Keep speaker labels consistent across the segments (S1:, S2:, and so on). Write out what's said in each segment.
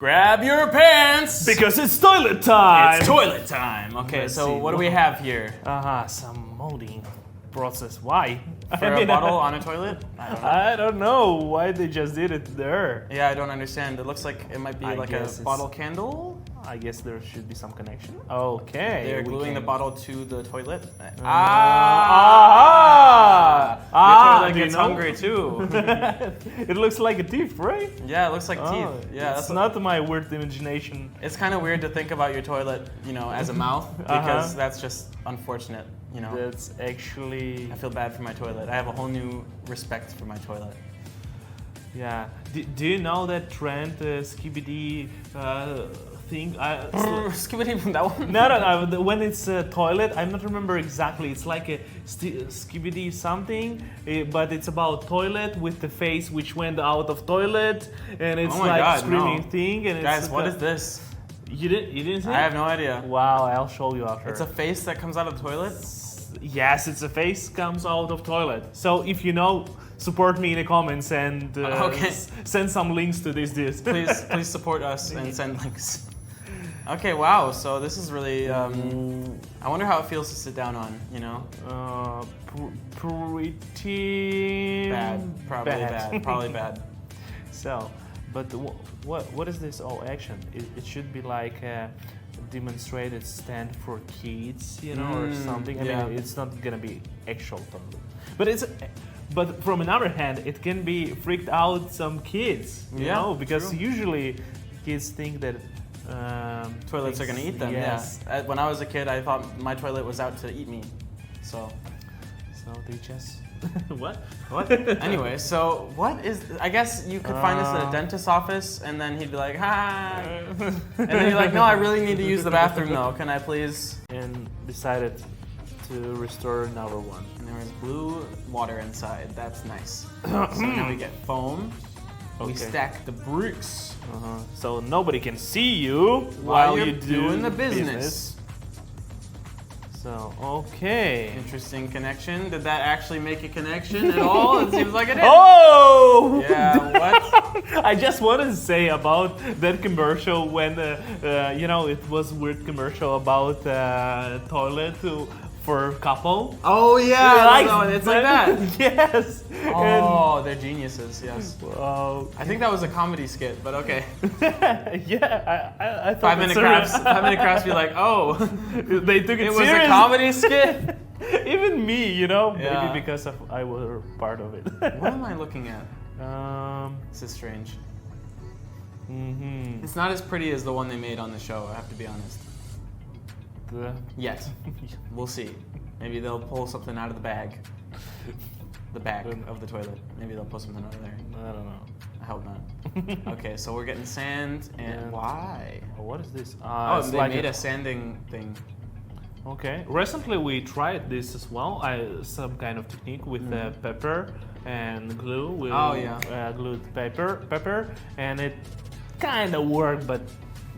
S1: Grab your pants!
S2: Because it's toilet time!
S1: It's toilet time! Okay,
S2: Let's
S1: so
S2: see,
S1: what do we have here?
S2: Some molding process. Why?
S1: For a bottle on a toilet? I don't know.
S2: I don't know why they just did it there.
S1: Yeah, I don't understand. It looks like it might be
S2: I
S1: like a
S2: guess it's-
S1: bottle candle.
S2: I guess there should be some connection. Okay.
S1: They're
S2: we
S1: gluing the
S2: can-
S1: bottle to the toilet.
S2: Ah!
S1: Your toilet
S2: do you
S1: gets
S2: know?
S1: hungry too.
S2: It looks like a teeth, right?
S1: Yeah, it looks like
S2: Oh,
S1: teeth. Yeah,
S2: it's
S1: that's
S2: not my weird imagination.
S1: It's kind of weird to think about your toilet, as a mouth, because that's just unfortunate.
S2: That's actually
S1: I feel bad for my toilet. I have a whole new respect for my toilet.
S2: yeah. Do you know that trend, skibidi thing?
S1: Skibidi from that one.
S2: No. When it's a toilet, I'm not remember exactly. It's like a skibidi something, but it's about toilet with the face which went out of toilet, and it's
S1: Oh my
S2: like
S1: God,
S2: screaming
S1: no.
S2: thing. And
S1: Guys,
S2: it's
S1: what is this?
S2: You didn't see?
S1: I have no idea.
S2: Wow, I'll show you after.
S1: It's a face that comes out of the toilet?
S2: Yes, it's a face comes out of toilet. So if you know, support me in the comments and
S1: Okay.
S2: send some links to this.
S1: Please support us and send links. Okay, wow. So this is really. I wonder how it feels to sit down on.
S2: Pretty
S1: Bad. Probably bad. Probably bad.
S2: So, but what is this all action? It should be like a demonstrated stand for kids, or something. I
S1: yeah.
S2: mean, it's not gonna be actual toilet, but from another hand, it can be freaked out some kids, because
S1: true.
S2: usually kids think that
S1: Toilets are gonna eat them.
S2: Yes.
S1: Yeah. When I was a kid, I thought my toilet was out to eat me. So
S2: they just what?
S1: Anyway, so what is? I guess you could find this at a dentist's office, and then he'd be like, "Hi," and then you're like, "No, I really need to use the bathroom though. Can I please?"
S2: And decided to restore another one.
S1: And there was blue water inside. That's nice. So now we get foam. We
S2: Okay.
S1: stack the bricks
S2: So nobody can see you
S1: while
S2: you
S1: you're
S2: do
S1: doing the business.
S2: So okay.
S1: Interesting connection. Did that actually make a connection at all? It seems like it did.
S2: Oh!
S1: Yeah. What?
S2: I just wanted to say about that commercial when it was weird commercial about toilet for couple.
S1: Oh yeah.
S2: Like
S1: it's like that.
S2: Yes.
S1: Oh, they're geniuses. Yes.
S2: Wow.
S1: I think that was a comedy skit, but okay.
S2: Yeah, I thought
S1: 5 Minute
S2: it's a-
S1: Crafts. 5 Minute Crafts be like, oh,
S2: They took it
S1: it was
S2: serious.
S1: a comedy skit.
S2: Even me,
S1: Yeah.
S2: maybe because I was part of it.
S1: What am I looking at? This is strange.
S2: Mm-hmm.
S1: It's not as pretty as the one they made on the show. I have to be honest. Yet. We'll see. Maybe they'll pull something out of the bag. The back of the toilet. Maybe they'll pull something out of there.
S2: I don't know.
S1: I hope not. Okay, so we're getting sand and why?
S2: What is this?
S1: Oh,
S2: it's
S1: they
S2: like
S1: made a sanding thing.
S2: Okay. Recently we tried this as well. Some kind of technique with pepper and glue. We
S1: Oh, yeah.
S2: glued pepper, and it kind of worked, but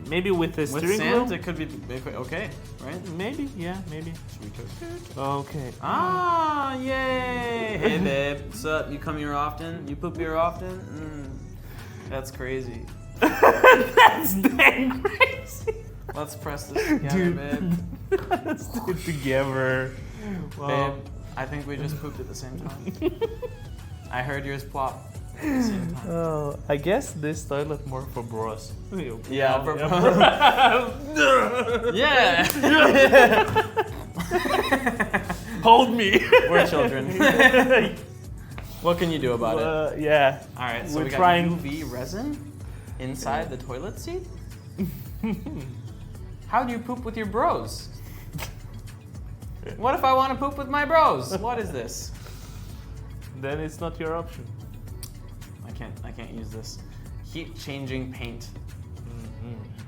S2: maybe with the
S1: With
S2: steering
S1: sand,
S2: wheel.
S1: it could be okay, right?
S2: Maybe, yeah, maybe. Okay.
S1: Ah, yay! Hey, babe, what's up? You come here often? You poop here often? That's crazy.
S2: That's dang crazy.
S1: Let's press this together, babe.
S2: Let's do it together. Wow.
S1: Babe, I think we just pooped at the same time. I heard yours plop at the same time.
S2: Oh, I guess this toilet more for bros.
S1: Yeah, for Yeah!
S2: Hold me.
S1: We're children. What can you do about it?
S2: Yeah.
S1: Alright, so
S2: we're
S1: we got
S2: trying-
S1: UV resin inside the toilet seat? How do you poop with your bros? What if I want to poop with my bros? What is this?
S2: Then it's not your option.
S1: I can't use this. Heat changing paint.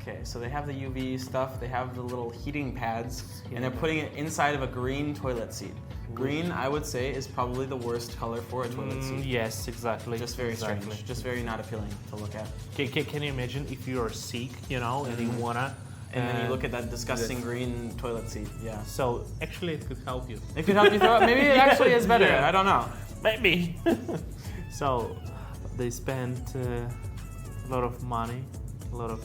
S1: Okay, so they have the UV stuff, they have the little heating pads, and they're putting it inside of a green toilet seat. Green, I would say, is probably the worst color for a toilet seat.
S2: Yes, exactly.
S1: Just very
S2: exactly.
S1: strange, just very not appealing to look at.
S2: Can you imagine if you are sick, and you wanna,
S1: And then you look at that disgusting green toilet seat, yeah.
S2: So actually, it could help you.
S1: It could help you throw up. Maybe it actually is better,
S2: Yeah.
S1: I don't know.
S2: Maybe. So they spent a lot of money A lot of.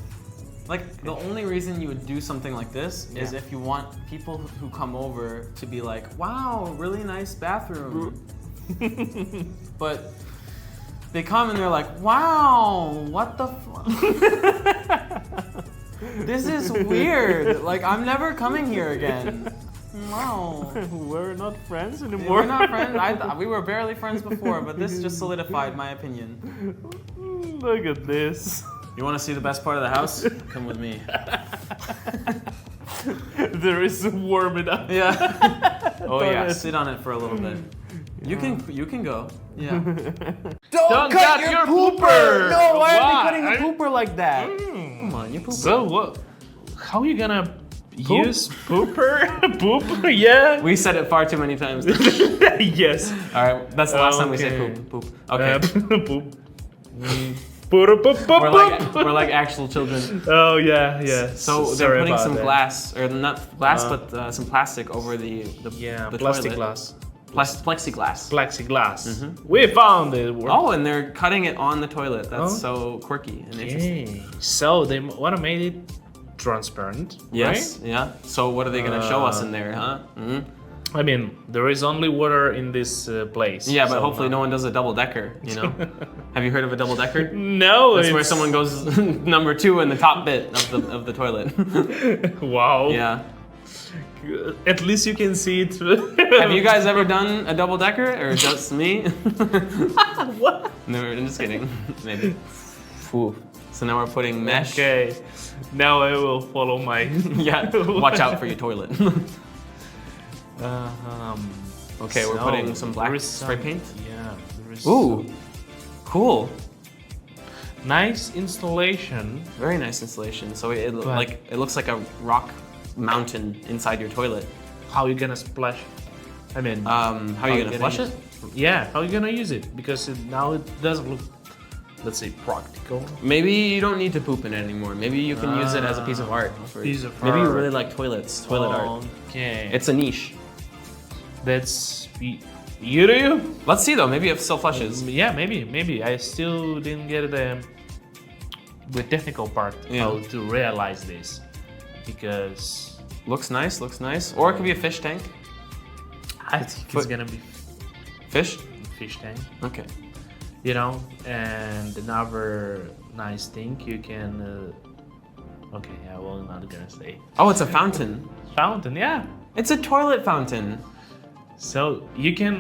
S1: Like the only reason you would do something like this is
S2: Yeah.
S1: if you want people who come over to be like, "Wow, really nice bathroom." But they come and they're like, "Wow, what the this is weird. Like I'm never coming here again." Wow.
S2: We're not friends anymore.
S1: We're not friends. We were barely friends before, but this just solidified my opinion.
S2: Look at this.
S1: You want to see the best part of the house? Come with me.
S2: There is warm it up.
S1: Yeah. Oh yeah.
S2: Toilet.
S1: Sit on it for a little bit. You can go. Yeah.
S2: Don't cut your pooper!
S1: No, why are
S2: Why?
S1: they cutting the pooper like that? Come on, you pooper.
S2: So what? How are you gonna use pooper? Poop? Yeah.
S1: We said it far too many times.
S2: Yes.
S1: All right, that's the last time we said
S2: Okay.
S1: poop. Poop. Okay.
S2: Poop. Poop, poop, poop,
S1: We're like actual children.
S2: Oh yeah, yeah.
S1: So they're
S2: Sorry
S1: putting
S2: about
S1: some
S2: that.
S1: glass, or not glass, but some plastic over the
S2: Yeah,
S1: the
S2: plastic
S1: toilet.
S2: glass.
S1: Plexiglass.
S2: Plexiglass. We found it.
S1: Oh, and they're cutting it on the toilet. That's
S2: Oh.
S1: so quirky and interesting.
S2: Okay. So they want to make it transparent.
S1: Yes. Yeah. So what are they gonna show us in there, huh? Mhm.
S2: Right? I mean, there is only water in this place.
S1: Yeah, but
S2: so
S1: hopefully no one does a double decker. You know. Have you heard of a double decker?
S2: No.
S1: That's where
S2: it's-
S1: someone goes number 2 in the top bit of the toilet.
S2: Wow.
S1: Yeah.
S2: At least you can see it.
S1: Have you guys ever done a double decker or just me?
S2: What?
S1: No, I'm just kidding. Maybe. Ooh. So now we're putting mesh.
S2: Okay. Now I will follow my.
S1: Yeah. Watch out for your toilet. Okay, we're
S2: so
S1: putting some black
S2: there is
S1: spray
S2: some-
S1: paint.
S2: Yeah. There is
S1: Ooh. Cool.
S2: nice installation.
S1: Very nice installation. So it
S2: But-
S1: it looks like a rock mountain inside your toilet.
S2: How you gonna splash? I mean,
S1: How are you gonna flush
S2: use
S1: it?
S2: Yeah, how you gonna use it? Because now it doesn't look, let's say, practical.
S1: Maybe you don't need to poop in it anymore. Maybe you can use it as a piece of art.
S2: Piece of
S1: Maybe you
S2: art.
S1: really like toilets, toilet art.
S2: Okay.
S1: It's a niche.
S2: That's you do.
S1: Let's see though. Maybe it still flushes.
S2: Yeah, maybe. I still didn't get the technical part
S1: Yeah.
S2: how to realize this, because
S1: Looks nice. Looks nice. Or it could be a fish tank.
S2: I think it's
S1: But-
S2: gonna be
S1: Fish.
S2: fish tank.
S1: Okay.
S2: You know, and another nice thing you can. Okay, I will not gonna say
S1: Oh, it's a fountain.
S2: fountain. Yeah.
S1: It's a toilet fountain.
S2: So you can,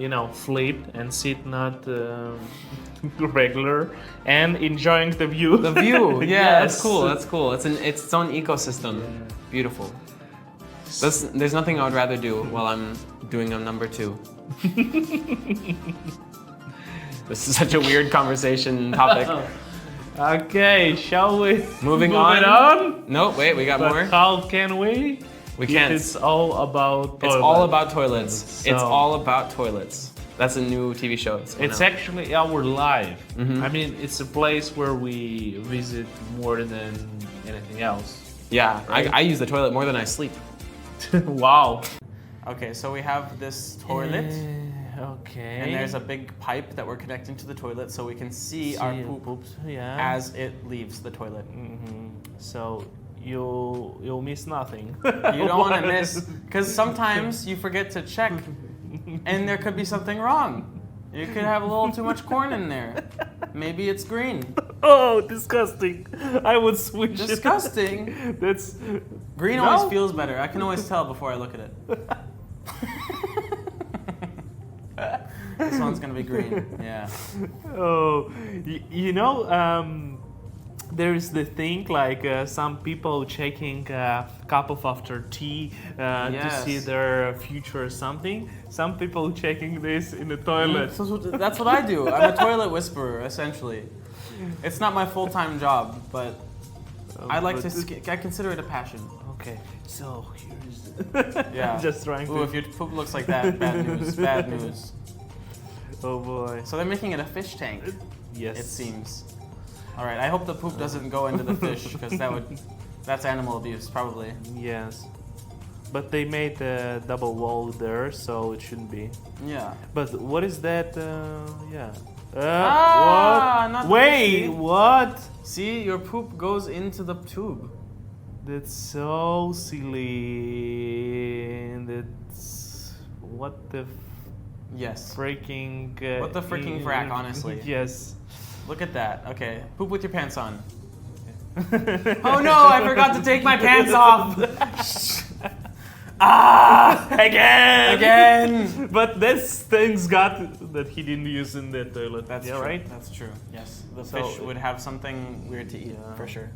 S2: you know, flip and sit not regular and enjoying the view.
S1: The view. Yeah, that's
S2: Yes.
S1: cool. That's cool. It's its own ecosystem. Beautiful. There's nothing I would rather do while I'm doing a number 2. This is such a weird conversation topic.
S2: Okay, shall we
S1: Moving
S2: move
S1: on.
S2: it on?
S1: No, wait, we got
S2: But
S1: more.
S2: how can we?
S1: We
S2: If
S1: can't.
S2: It's all about.
S1: It's
S2: toilet.
S1: all about toilets. It's
S2: So-
S1: all about toilets. That's a new TV show.
S2: It's actually our life.
S1: Mm-hmm.
S2: I mean, it's a place where we visit more than anything else.
S1: Yeah,
S2: Right?
S1: I use the toilet more than I sleep.
S2: Wow.
S1: Okay, so we have this toilet,
S2: Okay.
S1: and there's a big pipe that we're connecting to the toilet so we can see our poop
S2: poops. Yeah.
S1: as it leaves the toilet.
S2: So you'll miss nothing.
S1: You don't want to miss, because sometimes you forget to check, and there could be something wrong. You could have a little too much corn in there. Maybe it's green.
S2: Oh, disgusting! I would switch. it.
S1: Disgusting.
S2: That's
S1: Green
S2: No.
S1: always feels better. I can always tell before I look at it. This one's gonna be green. Yeah.
S2: Oh, you know, there is the thing like some people checking a cup of after tea to
S1: Yes.
S2: see their future or something. Some people checking this in the toilet.
S1: That's what I do. I'm a toilet whisperer, essentially. It's not my full-time job, but I like to. I consider it a passion.
S2: Okay, so here's.
S1: Yeah.
S2: Just trying
S1: Ooh,
S2: to.
S1: if your poop looks like that, bad news. Bad news.
S2: Oh boy.
S1: So they're making it a fish tank.
S2: Yes.
S1: It seems. All right. I hope the poop doesn't go into the fish because that's animal abuse probably.
S2: Yes. But they made a double wall there, so it shouldn't be.
S1: Yeah.
S2: But what is that? Yeah.
S1: Not
S2: what?
S1: the
S2: Wait,
S1: pee.
S2: what?
S1: See, your poop goes into the tube.
S2: That's so silly. That's what the
S1: Yes.
S2: freaking.
S1: What the freaking frack, honestly.
S2: Yes.
S1: Look at that. Okay, poop with your pants on. Oh no, I forgot to take my pants off.
S2: Again.
S1: Again.
S2: But this thing's got that he didn't use in the toilet.
S1: That's
S2: yeah,
S1: true.
S2: right.
S1: That's true. Yes, the
S2: So-
S1: fish would have something weird to eat
S2: Yeah.
S1: for sure.